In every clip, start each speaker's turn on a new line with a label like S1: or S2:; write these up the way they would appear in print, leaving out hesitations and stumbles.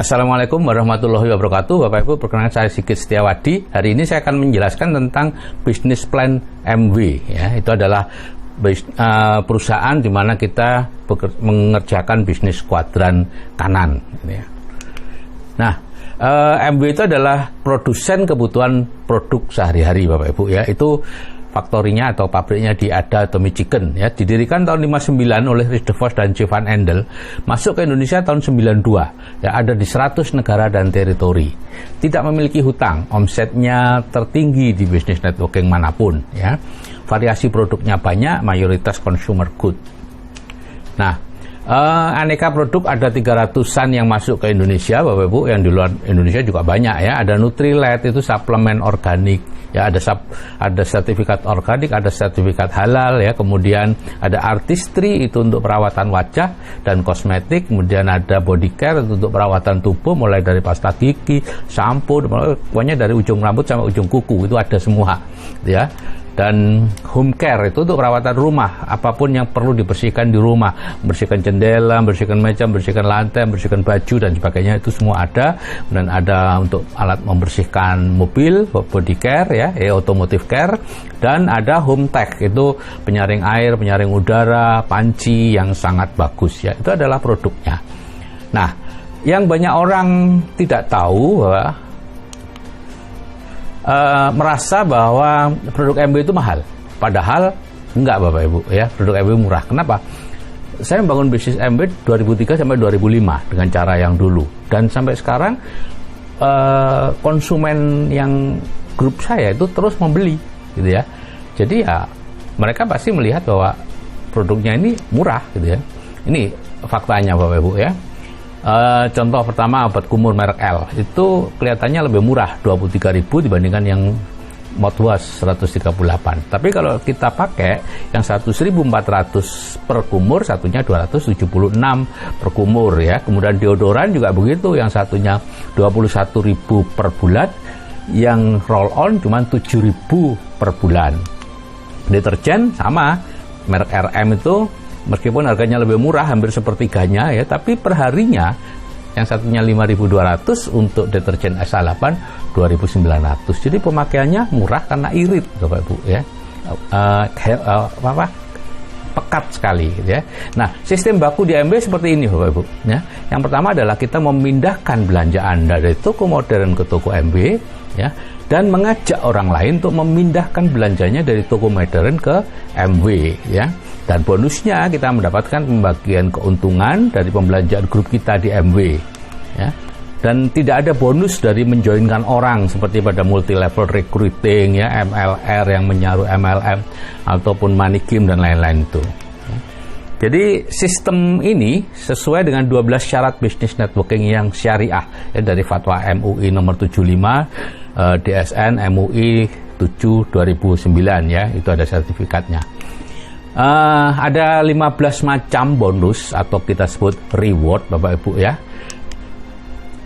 S1: Assalamualaikum warahmatullahi wabarakatuh. Bapak Ibu, perkenalkan saya Sigit Setiawadi. Hari ini saya akan menjelaskan tentang bisnis plan MW. Ya, itu adalah perusahaan di mana kita mengerjakan bisnis kuadran kanan. Ya. Nah, MW itu adalah produsen kebutuhan produk sehari-hari, Bapak Ibu. Ya, itu faktorinya atau pabriknya di Ada atau Michigan, ya, didirikan tahun 59 oleh Rich DeVos dan J. Van Andel, masuk ke Indonesia tahun 92, ya, ada di 100 negara dan teritori, tidak memiliki hutang, omsetnya tertinggi di bisnis networking manapun, ya, variasi produknya banyak, mayoritas consumer good. Nah, aneka produk ada 300-an yang masuk ke Indonesia, Bapak Ibu, yang di luar Indonesia juga banyak, ya. Ada Nutrilite, itu suplemen organik, ya, ada sertifikat organik, ada sertifikat halal, ya. Kemudian ada Artistry, itu untuk perawatan wajah dan kosmetik. Kemudian ada Body Care, itu untuk perawatan tubuh, mulai dari pasta gigi, shampoo, pokoknya dari ujung rambut sampai ujung kuku, itu ada semua, ya. Dan Home Care, itu untuk perawatan rumah, apapun yang perlu dibersihkan di rumah, bersihkan jendela, bersihkan meja, bersihkan lantai, bersihkan baju dan sebagainya, itu semua ada. Dan ada untuk alat membersihkan mobil, Body Care, ya, Automotive Care. Dan ada Home Tech, itu penyaring air, penyaring udara, panci yang sangat bagus, ya, itu adalah produknya. Nah, yang banyak orang tidak tahu bahwa merasa bahwa produk MW itu mahal, padahal enggak, Bapak Ibu, ya, produk MW murah. Kenapa? Saya membangun bisnis MW 2003 sampai 2005 dengan cara yang dulu, dan sampai sekarang konsumen yang grup saya itu terus membeli, gitu ya. Jadi ya mereka pasti melihat bahwa produknya ini murah, gitu ya. Ini faktanya, Bapak Ibu, ya. Contoh pertama, obat kumur merek L itu kelihatannya lebih murah, 23.000 dibandingkan yang mouthwash 138. Tapi kalau kita pakai yang 1.400 per kumur, satunya 276 per kumur, ya. Kemudian deodoran juga begitu, yang satunya 21.000 per bulan, yang roll on cuma 7.000 per bulan. Deterjen sama, merek RM itu meskipun harganya lebih murah, hampir sepertiganya, ya, tapi perharinya yang satunya 5.200 untuk deterjen SA8 2.900. Jadi pemakaiannya murah karena irit, Bapak Ibu, ya. Pekat sekali, ya. Nah, sistem baku di MW seperti ini, Bapak Ibu, ya. Yang pertama adalah kita memindahkan belanja Anda dari toko modern ke toko MW, ya, dan mengajak orang lain untuk memindahkan belanjanya dari toko modern ke MW, ya. Dan bonusnya kita mendapatkan pembagian keuntungan dari pembelanjaan grup kita di MW, ya. Dan tidak ada bonus dari menjoinkan orang seperti pada multi level recruiting, ya, MLR yang menyaruh MLM ataupun money game dan lain-lain itu. Jadi sistem ini sesuai dengan 12 syarat bisnis networking yang syariah, ya, dari fatwa MUI nomor 75, DSN MUI 7 2009, ya, itu ada sertifikatnya. Ada 15 macam bonus atau kita sebut reward, Bapak Ibu, ya.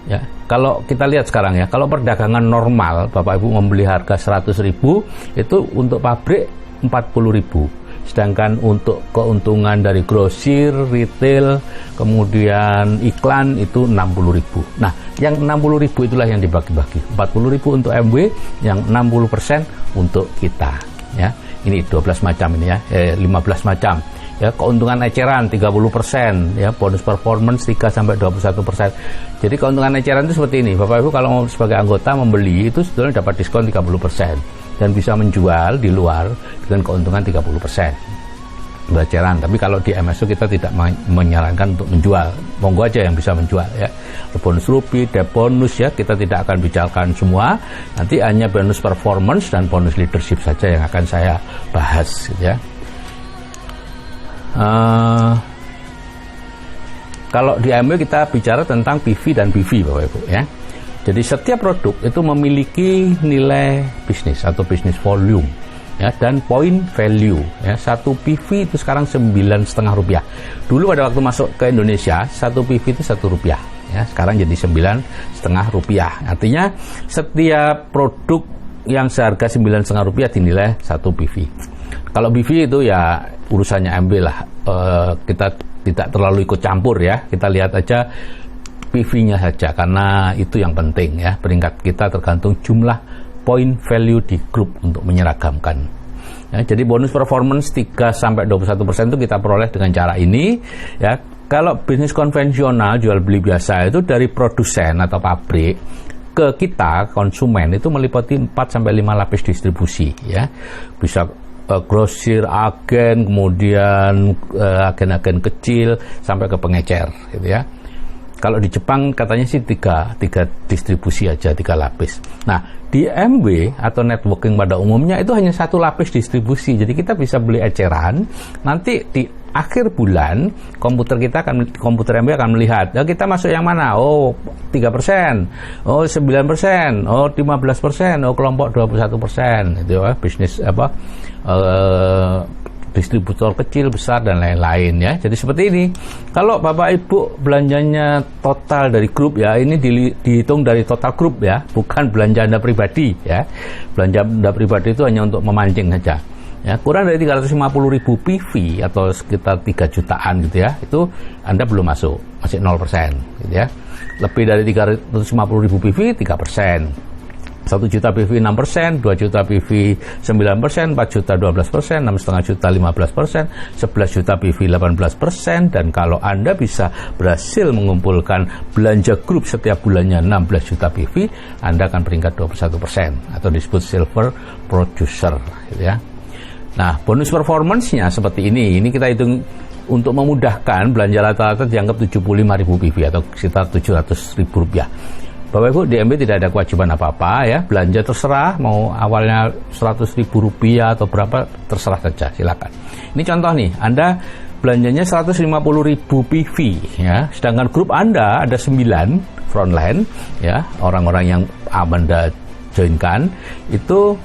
S1: Ya, kalau kita lihat sekarang, ya, kalau perdagangan normal Bapak Ibu membeli harga 100.000, itu untuk pabrik 40.000. Sedangkan untuk keuntungan dari grosir, retail, kemudian iklan itu 60.000. Nah, yang 60.000 itulah yang dibagi-bagi. 40.000 untuk MW, yang 60% untuk kita, ya. Ini 12 macam ini, ya, 15 macam. Ya, keuntungan eceran 30%, ya, bonus performance 3 sampai 21%. Jadi keuntungan eceran itu seperti ini. Bapak Ibu kalau sebagai anggota membeli itu sebetulnya dapat diskon 30% dan bisa menjual di luar dengan keuntungan 30%. Eceran. Tapi kalau di MSU kita tidak menyarankan untuk menjual. Monggo aja yang bisa menjual, ya. Bonus rupi, dep bonus, ya, kita tidak akan bicarakan semua. Nanti hanya bonus performance dan bonus leadership saja yang akan saya bahas, gitu, ya. Kalau di MW kita bicara tentang PV dan PV, Bapak Ibu, ya. Jadi setiap produk itu memiliki nilai bisnis atau bisnis volume, ya, dan point value, ya. 1 PV itu sekarang Rp9,5. Dulu pada waktu masuk ke Indonesia 1 PV itu Rp1, ya. Sekarang jadi Rp9,5. Artinya setiap produk yang seharga Rp9,5 dinilai 1 PV. Kalau PV itu ya urusannya MW lah. Kita tidak terlalu ikut campur, ya. Kita lihat aja PV-nya saja, karena itu yang penting ya. Peringkat kita tergantung jumlah point value di grup untuk menyeragamkan. Ya, jadi bonus performance 3-21% itu kita peroleh dengan cara ini ya. Kalau bisnis konvensional jual beli biasa itu dari produsen atau pabrik ke kita konsumen itu meliputi 4-5 lapis distribusi ya. Bisa grosir, agen, kemudian agen-agen kecil sampai ke pengecer gitu ya. Kalau di Jepang katanya sih tiga distribusi aja, 3 lapis. Nah, di MW atau networking pada umumnya itu hanya 1 lapis distribusi. Jadi kita bisa beli eceran, nanti di akhir bulan komputer MW akan melihat, ya, kita masuk yang mana? Oh, 3%, oh 9%, oh 15%, oh kelompok 21%. Itu ya, bisnis distributor kecil, besar, dan lain-lain ya. Jadi seperti ini. Kalau Bapak Ibu belanjanya total dari grup ya, ini dihitung dari total grup ya, bukan belanja Anda pribadi ya. Belanja Anda pribadi itu hanya untuk memancing saja. Ya, kurang dari 350.000 PV atau sekitar 3 jutaan gitu ya, itu Anda belum masuk, masih 0% gitu ya. Lebih dari 350.000 PV 3%. 1 juta PV 6%, 2 juta PV 9%, 4 juta 12%, 6,5 juta 15%, 11 juta PV 18%, dan kalau Anda bisa berhasil mengumpulkan belanja grup setiap bulannya 16 juta PV, Anda akan peringkat 21% atau disebut silver producer gitu ya. Nah, bonus performance-nya seperti ini. Ini kita hitung untuk memudahkan, belanja rata-rata dianggap 75.000 PV atau sekitar Rp700.000. Bapak Ibu, di MB tidak ada kewajiban apa-apa ya, belanja terserah, mau awalnya Rp100.000 atau berapa, terserah saja, silakan. Ini contoh nih, Anda belanjanya 150.000 PV ya, sedangkan grup Anda ada 9 frontline ya, orang-orang yang Anda joinkan itu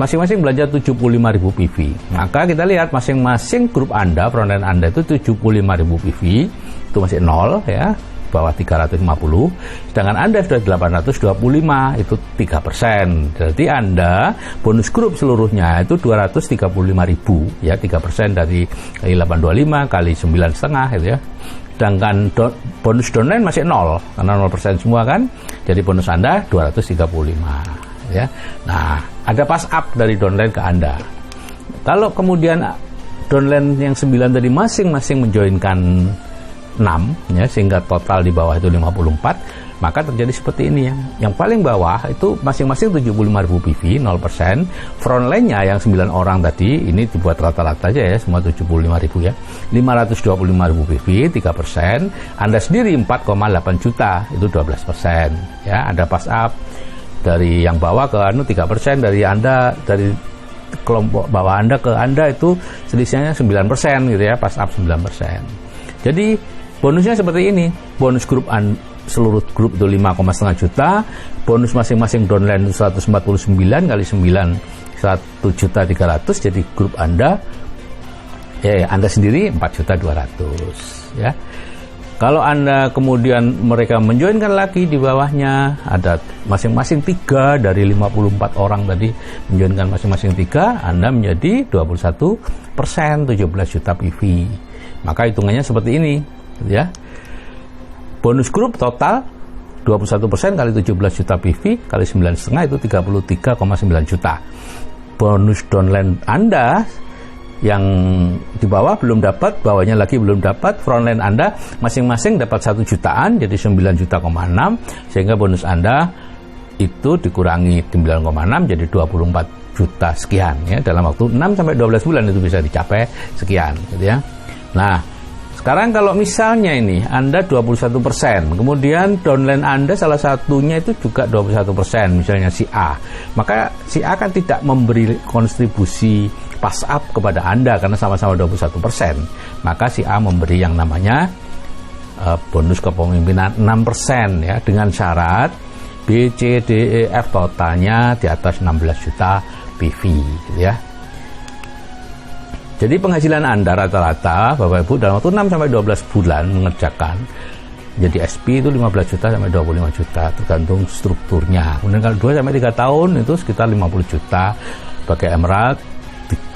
S1: masing-masing belanja 75.000 PV. Maka kita lihat masing-masing grup Anda, frontline Anda itu 75.000 PV, itu masih 0 ya, bawah 350, sedangkan Anda sudah 825, itu 3%. Jadi Anda bonus grup seluruhnya itu 235.000 ya, 3% dari 825 kali 9,5 gitu ya. Sedangkan bonus downline masih 0 karena 0% semua kan. Jadi bonus Anda 235 ya. Nah, ada pass up dari downline ke Anda. Kalau kemudian downline yang 9 tadi masing-masing menjoinkan 6 ya, sehingga total di bawah itu 54, maka terjadi seperti ini ya. Yang paling bawah itu masing-masing 75.000 PV 0%, frontline-nya yang 9 orang tadi ini dibuat rata-rata aja ya, semua 75.000 ya, 525.000 PV 3%, Anda sendiri 4,8 juta itu 12% ya. Ada pass up dari yang bawah ke 3%, dari Anda, dari kelompok bawah Anda ke Anda itu selisihnya 9% gitu ya, pass up 9%. Jadi bonusnya seperti ini, bonus grup seluruh grup itu 5,5 juta, bonus masing-masing downline 149 kali 9 1.300.000, jadi grup Anda Anda sendiri 4.200.000 ya. Kalau Anda kemudian mereka menjoinkan lagi di bawahnya, ada masing-masing 3 dari 54 orang tadi menjoinkan masing-masing 3, Anda menjadi 21%, 17 juta PV. Maka hitungannya seperti ini ya. Bonus grup total 21% kali 17 juta PV kali 9,5 itu 33,9 juta. Bonus downline Anda yang di bawah belum dapat, bawahnya lagi belum dapat, frontline Anda masing-masing dapat 1 jutaan, jadi 9,6 juta, sehingga bonus Anda itu dikurangi 9,6 jadi 24 juta sekian ya. Dalam waktu 6-12 bulan itu bisa dicapai sekian gitu ya. Nah, sekarang kalau misalnya ini Anda 21%, kemudian downline Anda salah satunya itu juga 21%, misalnya si A, maka si A kan tidak memberi kontribusi pass up kepada Anda karena sama-sama 21%, maka si A memberi yang namanya bonus kepemimpinan 6% ya, dengan syarat B, C, D, E, F totalnya di atas 16 juta PV gitu ya. Jadi penghasilan Anda rata-rata Bapak Ibu dalam waktu 6-12 bulan mengerjakan jadi SP itu 15 juta sampai 25 juta tergantung strukturnya. Kemudian kalau 2-3 tahun itu sekitar 50 juta. Pakai Emerald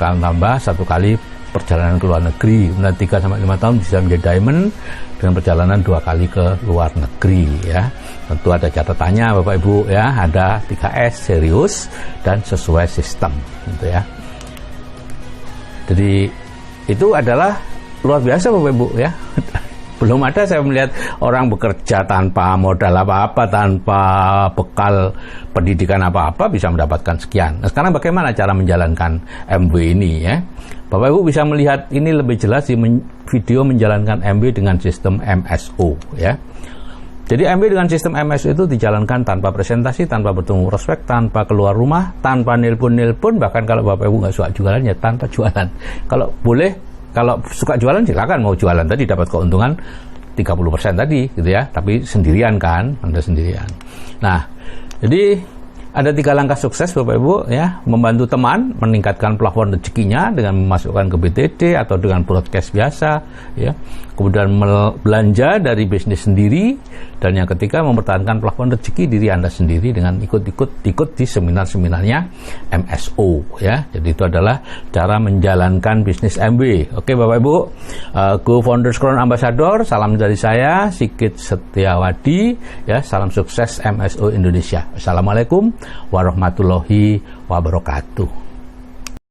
S1: tambah 1 kali perjalanan ke luar negeri. Kemudian 3-5 tahun bisa menjadi diamond dengan perjalanan 2 kali ke luar negeri ya. Tentu ada catatannya Bapak Ibu ya, ada 3S, serius dan sesuai sistem gitu ya. Jadi itu adalah luar biasa Bapak Ibu ya. Belum ada saya melihat orang bekerja tanpa modal apa-apa, tanpa bekal pendidikan apa-apa bisa mendapatkan sekian. Nah, sekarang bagaimana cara menjalankan MW ini ya? Bapak Ibu bisa melihat ini lebih jelas di video menjalankan MW dengan sistem MSO ya. Jadi MW dengan sistem MSO itu dijalankan tanpa presentasi, tanpa bertemu prospek, tanpa keluar rumah, tanpa nelpon, bahkan kalau Bapak Ibu nggak suka jualan ya tanpa jualan. Kalau boleh, kalau suka jualan silakan, mau jualan tadi dapat keuntungan 30% tadi gitu ya, tapi sendirian kan, Anda sendirian. Nah, jadi ada 3 langkah sukses Bapak Ibu ya, membantu teman meningkatkan plafon rezekinya dengan memasukkan ke BTD atau dengan broadcast biasa ya. Kemudian belanja dari bisnis sendiri, dan yang ketiga mempertahankan plafon rezeki diri Anda sendiri dengan ikut di seminar-seminarnya MSO ya. Jadi itu adalah cara menjalankan bisnis MW. Oke Bapak Ibu, Go Founders Crown Ambassador, salam dari saya Sigit Setiawadi ya, salam sukses MSO Indonesia. Assalamualaikum warahmatullahi wabarakatuh.